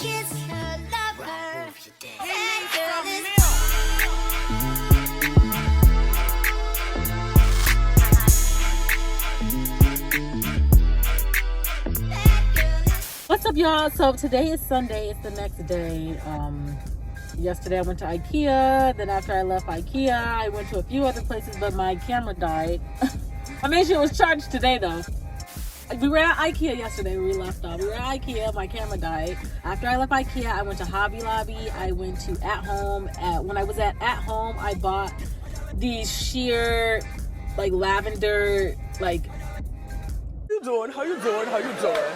kiss her lover. That girl is What's up, y'all? So today is Sunday. It's the next day. Yesterday I went to IKEA. Then after I left IKEA, I went to a few other places, but my camera died. I made sure it was charged today, though. We were at IKEA yesterday. We left off. We were at IKEA. My camera died. After I left IKEA, I went to Hobby Lobby. I went to At Home. When I was at Home, I bought these sheer, like, lavender, like. How you doing? How you doing? How you doing?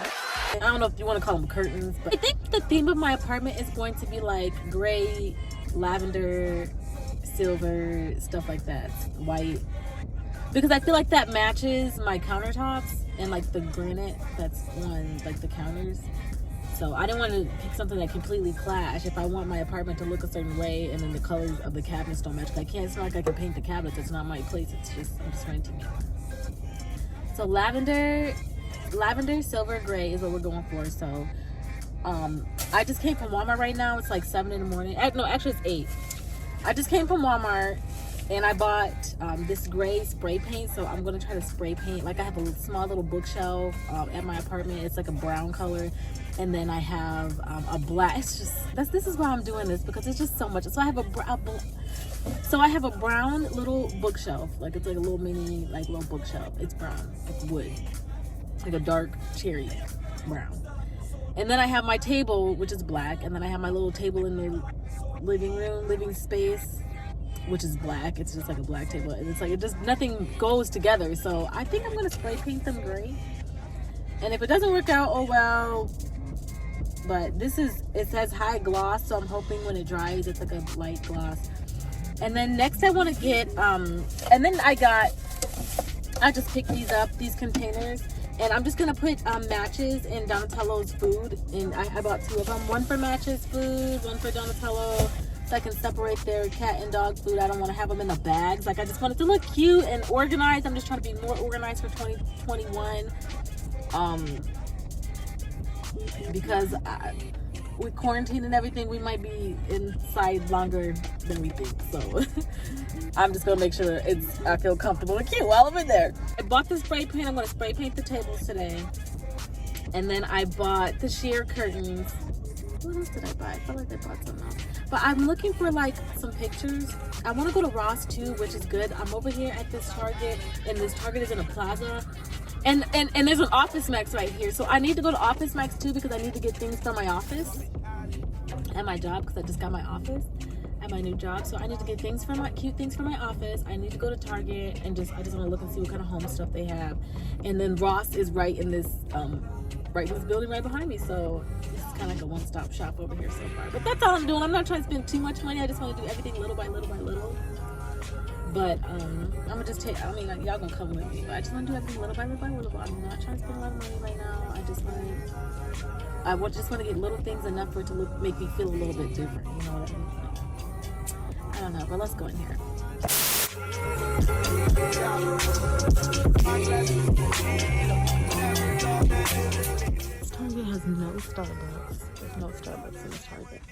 I don't know if you want to call them curtains, but I think the theme of my apartment is going to be like gray, lavender, silver, stuff like that, white, because I feel like that matches my countertops and like the granite that's on like the counters. So I didn't want to pick something that completely clash if I want my apartment to look a certain way and then the colors of the cabinets don't match. It's not like I can paint the cabinets. It's not my place. I'm just renting it. So lavender, silver, gray is what we're going for. So I just came from Walmart right now. It's like 7 in the morning. No, actually it's 8. I just came from Walmart and I bought this gray spray paint. So I'm gonna try to spray paint. Like I have a small little bookshelf at my apartment. It's like a brown color, and then I have a black. This is why I'm doing this, because it's just so much. So I have I have a brown little bookshelf. Like it's like a little mini like little bookshelf. It's brown, it's wood. Like a dark cherry brown. And then I have my table, which is black, and then I have my little table in the living space, which is black. It's just like a black table, and it's like nothing goes together. So I think I'm gonna spray paint them gray, and if it doesn't work out, oh well. But it says high gloss, so I'm hoping when it dries it's like a light gloss. And then next I want to get and then I just picked these containers. And I'm just gonna put matches in Donatello's food, and I bought 2 of them. One for Matches food, one for Donatello, so I can separate their cat and dog food. I don't want to have them in the bags. Like I just want it to look cute and organized. I'm just trying to be more organized for 2021, because with quarantine and everything, we might be inside longer than we think. So I'm just gonna make sure I feel comfortable and cute while I'm in there. I bought the spray paint. I'm gonna spray paint the tables today. And then I bought the sheer curtains. What else did I buy? I feel like I bought something else. But I'm looking for like some pictures. I wanna go to Ross too, which is good. I'm over here at this Target, and this Target is in a plaza. And there's an Office Max right here. So I need to go to Office Max too, because I need to get things for my office and my job, because I just got my office at my new job. So I need to get cute things for my office. I need to go to Target and I just want to look and see what kind of home stuff they have. And then Ross is right in this building right behind me. So this is kind of like a one-stop shop over here so far. But that's all I'm doing. I'm not trying to spend too much money. I just want to do everything little by little by little. But I'm gonna just like, y'all gonna come with me, but I just want to do everything little by little by little. I'm not trying to spend a lot of money right now. I just want to get little things enough for it to make me feel a little bit different. You know what I mean? I don't know, but let's go in here. This Target has no Starbucks. There's no Starbucks in this Target.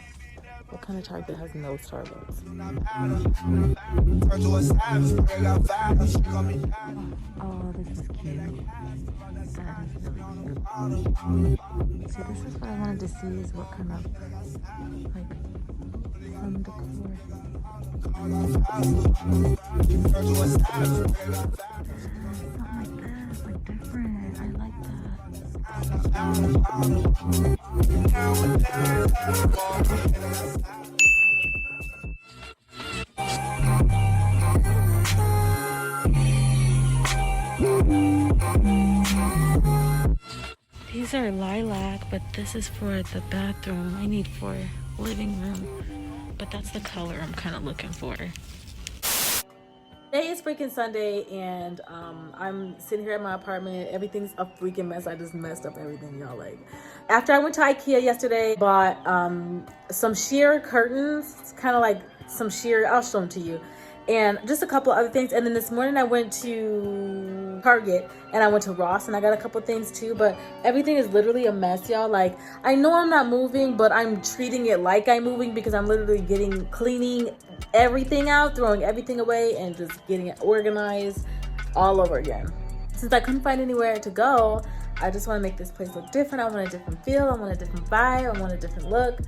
What kind of Target has no Starbucks? Oh, this is cute. That is really cute. See, this is what I wanted to see, is what kind of, like, home decor. Oh my gosh, like different. I like These are lilac, but this is for the bathroom. I need for living room, but that's the color I'm kind of looking for. Today is freaking Sunday, and I'm sitting here at my apartment. Everything's a freaking mess. I just messed up everything, y'all. Like, after I went to IKEA yesterday, bought some sheer curtains. It's kind of like some sheer, I'll show them to you, and just a couple other things. And then this morning I went to to Target and I went to Ross and I got a couple things too, but everything is literally a mess, y'all. Like, I know I'm not moving, but I'm treating it like I'm moving because I'm literally cleaning everything out, throwing everything away, and just getting it organized all over again. Since I couldn't find anywhere to go, I just want to make this place look different. I want a different feel. I want a different vibe. I want a different look.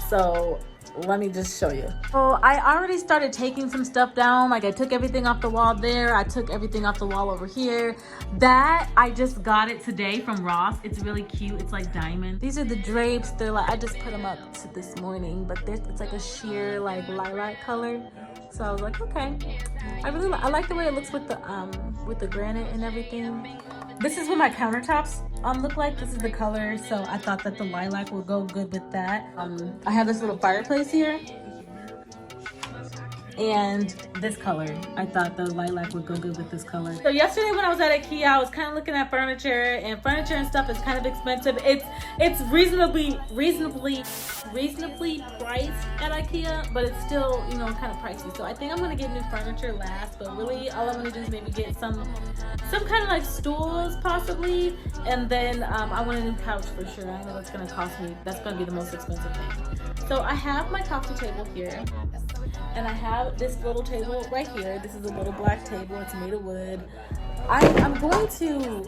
So let me just show you. So I already started taking some stuff down. Like, I took everything off the wall there. I took everything off the wall over here. That, I just got it today from Ross. It's really cute. It's like diamond. These are the drapes. They're like, I just put them up this morning, but it's like a sheer like lilac color. So I was like, okay. I like the way it looks with the granite and everything. This is what my countertops look like. This is the color, so I thought that the lilac will go good with that. I have this little fireplace here, and this color. I thought the lilac would go good with this color. So yesterday when I was at IKEA, I was kind of looking at furniture, and furniture and stuff is kind of expensive. It's reasonably priced at IKEA, but it's still, you know, kind of pricey. So I think I'm gonna get new furniture last, but really all I'm gonna do is maybe get some kind of like stools possibly, and then I want a new couch for sure. I know that's gonna cost me. That's gonna be the most expensive thing. So I have my coffee table here. And I have this little table right here. This is a little black table. It's made of wood. I'm going to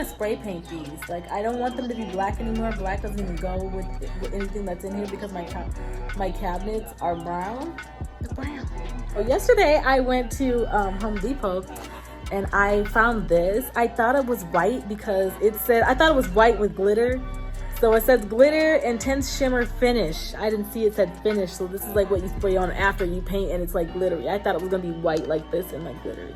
spray paint these. Like, I don't want them to be black anymore. Black doesn't even go with anything that's in here because my cabinets are brown. They're brown. Well, yesterday I went to Home Depot and I found this. I thought it was white because I thought it was white with glitter. So it says glitter intense shimmer finish. I didn't see it said finish. So this is like what you spray on after you paint, and it's like glittery. I thought it was gonna be white like this and like glittery.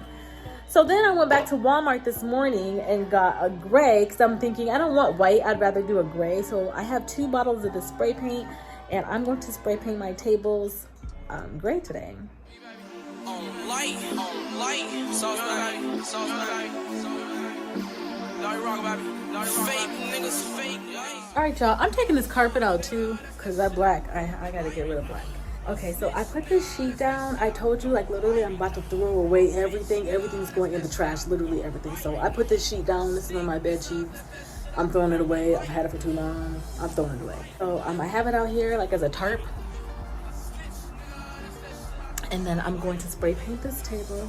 So then I went back to Walmart this morning and got a gray because I'm thinking I don't want white. I'd rather do a gray. So I have 2 bottles of the spray paint, and I'm going to spray paint my tables gray today. Light, sauce, fake niggas, fake. All right, y'all, I'm taking this carpet out too because that black, I gotta get rid of black. Okay, so I put this sheet down. I told you, like, literally I'm about to throw away everything. Everything's going in the trash, literally everything. So I put this sheet down. This is one of my bed sheets. I'm throwing it away. I've had it for too long. I'm throwing it away. So I have it out here like as a tarp. And then I'm going to spray paint this table.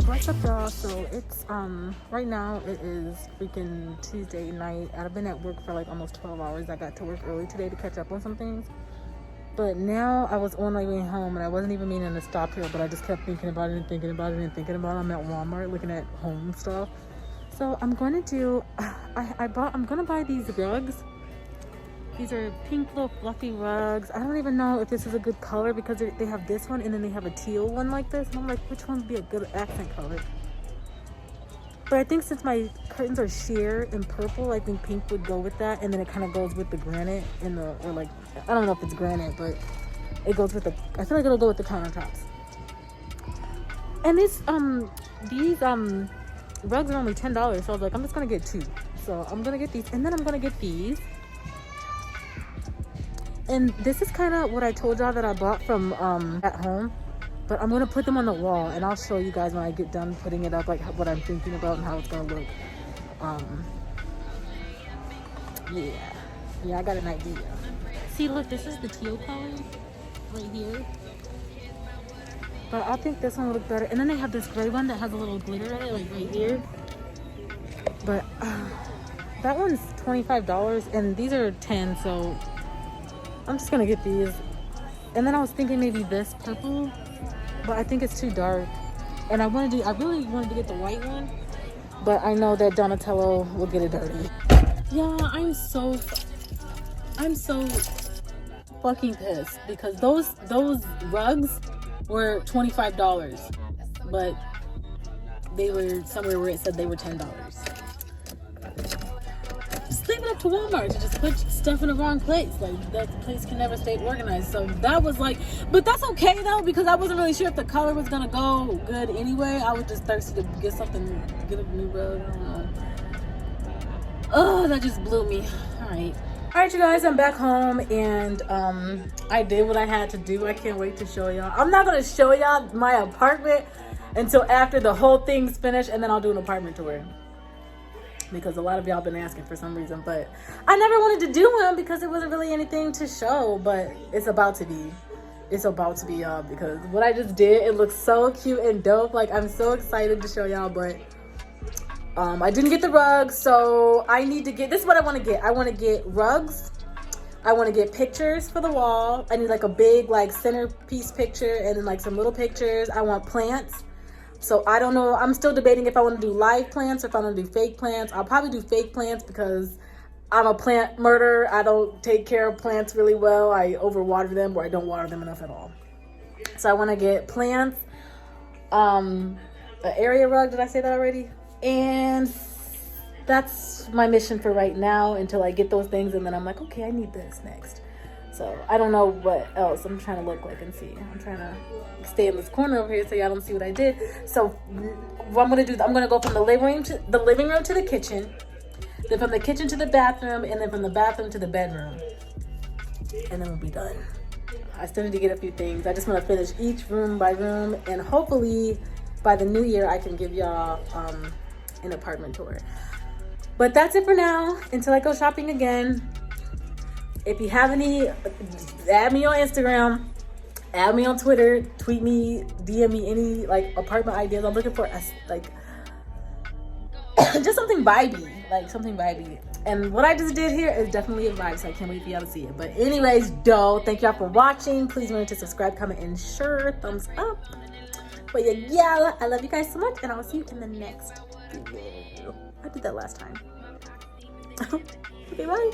What's up, y'all? So it's right now it is freaking Tuesday night. I've been at work for like almost 12 hours. I got to work early today to catch up on some things, but now I was on my way home and I wasn't even meaning to stop here, but I just kept thinking about it and thinking about it and thinking about it. I'm at Walmart looking at home stuff. So I'm going to do I'm gonna buy these rugs. These are pink little fluffy rugs. I don't even know if this is a good color because they have this one and then they have a teal one like this. And I'm like, which one would be a good accent color? But I think since my curtains are sheer and purple, I think pink would go with that. And then it kind of goes with the granite and or like, I don't know if it's granite, but it goes with I feel like it'll go with the countertops. And these rugs are only $10. So I was like, I'm just gonna get 2. So I'm gonna get these, and then I'm gonna get these. And this is kind of what I told y'all that I bought from at home, but I'm gonna put them on the wall and I'll show you guys when I get done putting it up, like what I'm thinking about and how it's gonna look. Yeah, I got an idea. See, look, this is the teal color right here, but I think this one would look better. And then they have this gray one that has a little glitter in it, like right here, but that one's $25 and these are 10, so I'm just gonna get these. And then I was thinking maybe this purple, but I think it's too dark. And I really wanted to get the white one, but I know that Donatello will get it dirty. Yeah, I'm so fucking pissed because those rugs were $25, but they were somewhere where it said they were $10. Just leave it up to Walmart to just put stuff in the wrong place. Like, that place can never stay organized. So that was like, but that's okay though, because I wasn't really sure if the color was gonna go good anyway. I was just thirsty to get something, get a new rug. I don't know. Oh, that just blew me. All right, you guys, I'm back home, and I did what I had to do. I can't wait to show y'all. I'm not gonna show y'all my apartment until after the whole thing's finished, and then I'll do an apartment tour, because a lot of y'all been asking for some reason, but I never wanted to do one because it wasn't really anything to show. But it's about to be. It's about to be, y'all, because what I just did, it looks so cute and dope. Like, I'm so excited to show y'all, but I didn't get the rugs, so I need to get, this is what I want to get. I want to get rugs. I want to get pictures for the wall. I need like a big like centerpiece picture, and then like some little pictures. I want plants. So I don't know. I'm still debating if I want to do live plants or if I want to do fake plants. I'll probably do fake plants because I'm a plant murderer. I don't take care of plants really well. I overwater them, or I don't water them enough at all. So I want to get plants. An area rug. Did I say that already? And that's my mission for right now until I get those things, and then I'm like, okay, I need this next. So I don't know what else I'm trying to look like and see. I'm trying to stay in this corner over here so y'all don't see what I did. So what I'm gonna do, I'm gonna go from the living room to the kitchen, then from the kitchen to the bathroom, and then from the bathroom to the bedroom, and then we'll be done. I still need to get a few things. I just want to finish each room by room, and hopefully by the new year I can give y'all an apartment tour. But that's it for now until I go shopping again. If you have any, add me on Instagram, add me on Twitter, tweet me, DM me any like apartment ideas. I'm looking for like just something vibey, like something vibey. And what I just did here is definitely a vibe, so I can't wait for y'all to see it. But anyways, thank y'all for watching. Please remember to subscribe, comment, and sure thumbs up. But yeah, I love you guys so much, and I will see you in the next video. I did that last time. Okay, bye.